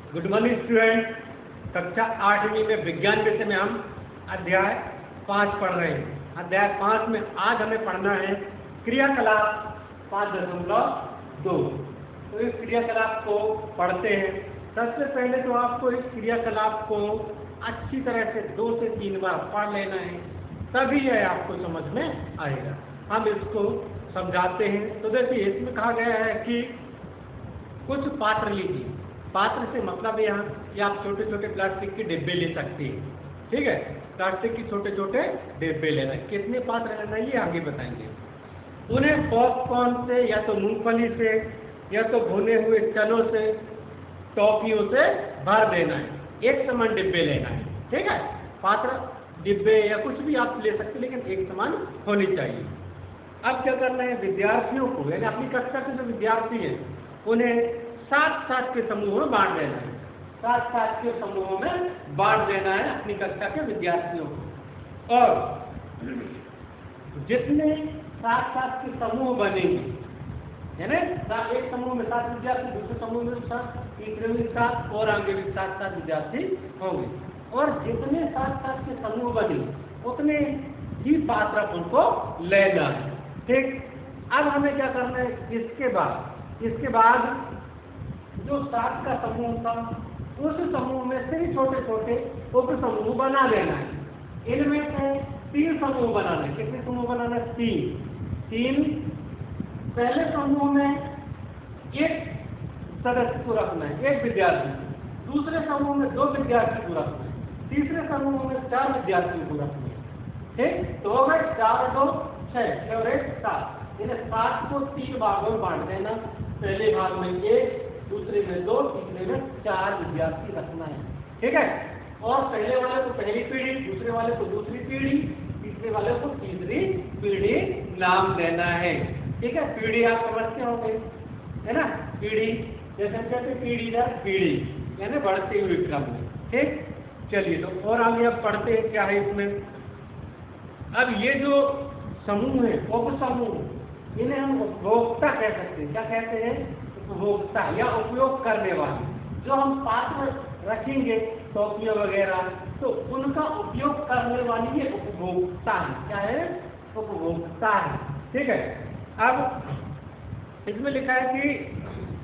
Good morning student. कक्षा 8वीं में विज्ञान विषय में हम अध्याय 5 पढ़ रहे हैं। अध्याय 5 में आज हमें पढ़ना है क्रियाकलाप 5.2। तो इस क्रियाकलाप को पढ़ते हैं। सबसे पहले तो आपको इस क्रियाकलाप को अच्छी तरह से 2 से 3 बार पढ़ लेना है, तभी यह आपको समझ में आएगा। हम इसको समझाते हैं। तो देखिए, इसमें कहा गया है कि कुछ पात्र लीजिए। पात्र से मतलब यहाँ कि आप छोटे छोटे प्लास्टिक के डिब्बे ले सकते हैं। ठीक है, प्लास्टिक के छोटे छोटे डिब्बे लेना है। कितने पात्र लेना है ये आगे बताएंगे। उन्हें पॉपकॉर्न से या तो मूंगफली से या तो भुने हुए चनों से, टॉफियों से भर देना है। एक समान डिब्बे लेना है। ठीक है, पात्र डिब्बे या कुछ भी आप ले सकते, लेकिन एक समान होनी चाहिए। अब क्या करना है, विद्यार्थियों को यानी अपनी कक्षा के जो विद्यार्थी हैं उन्हें 7-7 के समूह में बांट देना है। 7-7 के समूहों में बांट देना है अपनी कक्षा के विद्यार्थियों को। और जितने 7-7 के समूह बनेंगे, यानी एक समूह में 7 विद्यार्थी, दूसरे समूह में 7, तीसरे में 7 और आगे भी 7-7 विद्यार्थी होंगे। और जितने 7-7 के समूह बने उतने ही पात्र उनको लेना है। ठीक, अब हमें क्या करना है, इसके बाद जो 7 का समूह था उस समूह में से ही छोटे छोटे उप समूह बना लेना है। इनमें से 3 समूह बनाना है। कितने समूह बनाना है? 3। पहले समूह में एक सदस्य को रखना है, एक विद्यार्थी। दूसरे समूह में 2 विद्यार्थी को रखना है। तीसरे समूह में 4 विद्यार्थियों को रखना है। ठीक, तो हो गए 4 2 6 और 1 7। 7 को 3 भागों में बांट देना। पहले भाग में 1, दूसरे में 2, तीसरे में 4 विद्यार्थी रखना है। ठीक है, और पहले वाले को पहली पीढ़ी, दूसरे वाले को दूसरी पीढ़ी, तीसरे वाले को तीसरी पीढ़ी नाम देना है। ठीक है, पीढ़ी आप समझते होंगे, है ना। पीढ़ी जैसे कहते पीढ़ी दर पीढ़ी, यानी बढ़ते हुए क्रम में। ठीक, चलिए तो और आगे अब पढ़ते हैं क्या है इसमें। अब ये जो समूह है, उप समूह, इन्हें हम उपभोक्ता कह सकते हैं। क्या कहते हैं? उपभोक्ता या उपयोग करने वाले। जो हम पात्र रखेंगे टॉफियां वगैरह, तो उनका उपयोग करने वाली ये उपभोक्ता है। क्या है? उपभोक्ता है। ठीक है, अब इसमें लिखा है कि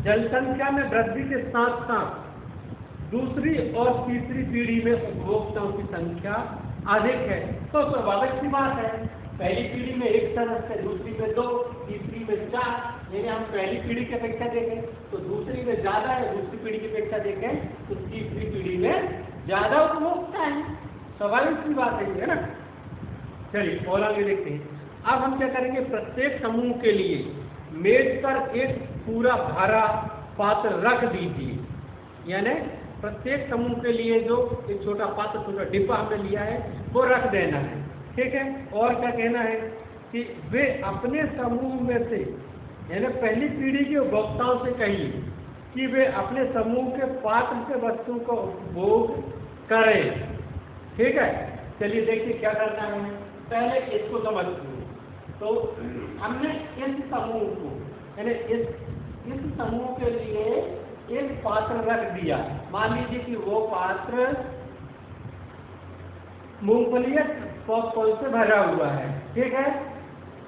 जनसंख्या में वृद्धि के साथ साथ दूसरी और तीसरी पीढ़ी में उपभोक्ताओं की संख्या अधिक है। तो स्वाभाविक सी बात है, पहली पीढ़ी में 1 सदस्य, दूसरी में 2, तीसरी में 4। यानी हम पहली पीढ़ी की अपेक्षा देखें तो दूसरी में ज्यादा है, दूसरी पीढ़ी की अपेक्षा देखें तो तीसरी पीढ़ी में ज्यादा उपभोक्ता है। स्वाभाविक सी बात है ना। चलिए और आगे देखते हैं। अब हम क्या करेंगे, प्रत्येक समूह के लिए मेज पर एक पूरा भरा पात्र रख दीजिए। यानी प्रत्येक समूह के लिए जो एक छोटा पात्र, छोटा डिब्बा हमने लिया है वो रख देना है। ठीक है, और क्या कहना है कि वे अपने समूह में से, यानी पहली पीढ़ी के उपभोक्ताओं से कहिए कि वे अपने समूह के पात्र से वस्तु का उपभोग करें। ठीक है, चलिए देखिए क्या करना है। पहले इसको समझते हैं। तो हमने इस समूह को, यानी इस समूह के लिए एक पात्र रख दिया। मान लीजिए कि वो पात्र मूंगफली या पॉपकॉर्न से भरा हुआ है, ठीक है,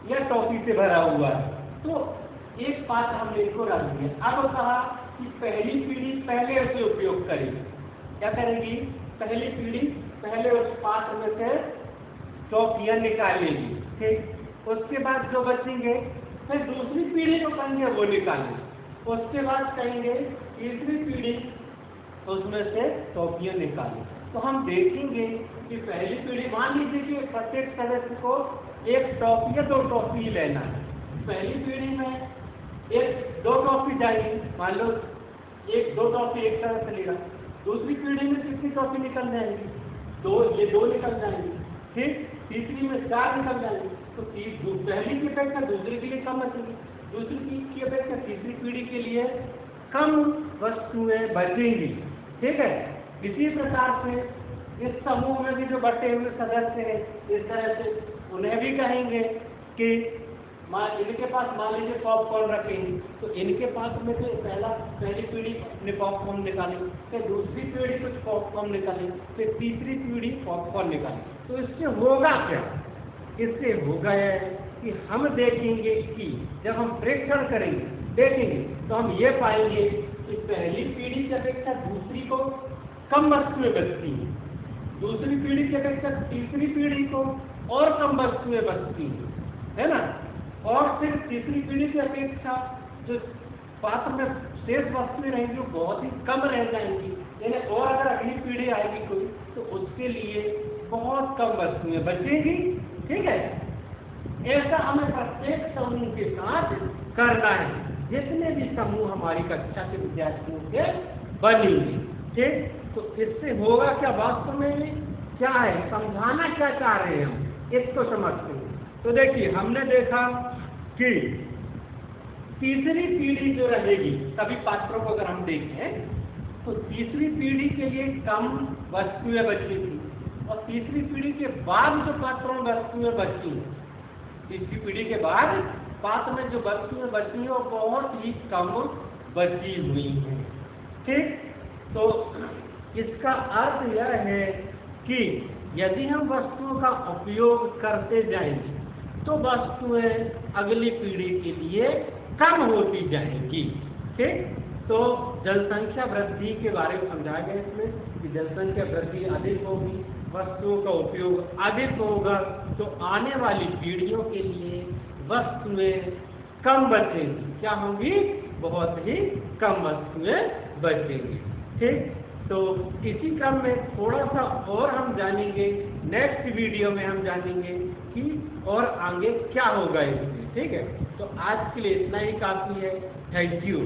या टॉफी से भरा हुआ है। तो एक पात्र हमने इसको रख दिया। अब कहा कि पहली पीढ़ी पहले उसे उपयोग करेगी। क्या करेगी? पहली पीढ़ी पहले उस पात्र में से टॉफियां निकालेगी। ठीक, उसके बाद जो बचेंगे फिर दूसरी पीढ़ी जो कहेंगे वो निकालेंगे। उसके बाद कहेंगे तीसरी पीढ़ी उसमें से टॉफियां निकालें। तो हम देखेंगे कि पहली पीढ़ी, मान लीजिए कि प्रत्येक सदस्य को 1 टॉफी या 2 टॉफी लेना है। पहली पीढ़ी में 2 टॉफी जाएगी। मान लो 2 टॉफी एक सदस्य लेगा। दूसरी पीढ़ी में कितनी टॉफी निकल जाएंगी? 2 निकल जाएंगी। ठीक, तीसरी में 4 निकल जाएंगी। तो पहली की अपेक्षा दूसरी के लिए कम बचेगी, दूसरी की अपेक्षा तीसरी पीढ़ी के लिए कम वस्तुएं बचेंगी। ठीक है, इसी प्रकार से इस समूह में भी जो बटे हुए सदस्य हैं, इस तरह से उन्हें भी कहेंगे कि इनके पास मान लीजिए पॉपकॉर्न रखेंगे, तो इनके पास में से पहली पीढ़ी ने पॉपकॉर्न निकाली, फिर दूसरी पीढ़ी कुछ पॉपकॉर्न निकाली, फिर तीसरी पीढ़ी पॉपकॉर्न निकाली। तो इससे होगा क्या? इससे होगा यह कि हम देखेंगे कि जब हम परीक्षण करेंगे देखेंगे तो हम ये पाएंगे कि पहली पीढ़ी की अपेक्षा दूसरी को कम वस्तुएं बचती हैं, दूसरी पीढ़ी की अपेक्षा तीसरी पीढ़ी को और कम वस्तुएं बचती हैं, है ना। और फिर तीसरी पीढ़ी की अपेक्षा जो पात्र में शेष वस्तुएं रहेंगी वो बहुत ही कम रह जाएंगी, यानी और अगर अगली पीढ़ी आएगी कोई तो उसके लिए बहुत कम वस्तुएं बचेंगी। ठीक है, ऐसा हमें प्रत्येक समूह के साथ करना है, जितने भी समूह हमारी कक्षा के विद्यार्थियों के बनेंगे। ठीक, तो इससे होगा क्या, वास्तव में क्या है, समझाना क्या चाह रहे हैं हम, इसको समझते हैं। तो देखिए, हमने देखा कि तीसरी पीढ़ी जो रहेगी, सभी पात्रों को अगर हम देखें तो तीसरी पीढ़ी के लिए कम वस्तुएं बची थी, और तीसरी पीढ़ी के बाद जो पात्रों में वस्तुएं बची, तीसरी पीढ़ी के बाद पात्र में जो वस्तुएं बची हैं वो बहुत ही कम बची हुई हैं। ठीक, तो इसका अर्थ यह है कि यदि हम वस्तुओं का उपयोग करते जाएंगे तो वस्तुएं अगली पीढ़ी के लिए कम होती जाएंगी। ठीक, तो जनसंख्या वृद्धि के बारे में समझाया गया इसमें कि जनसंख्या वृद्धि अधिक होगी, वस्तुओं का उपयोग अधिक होगा, तो आने वाली पीढ़ियों के लिए वस्तुएं कम बचेंगी। क्या होंगी? बहुत ही कम वस्तुएं बचेंगी। ठीक, तो इसी क्रम में थोड़ा सा और हम जानेंगे, नेक्स्ट वीडियो में हम जानेंगे कि और आगे क्या होगा इसमें। ठीक है, तो आज के लिए इतना ही काफ़ी है। Thank you.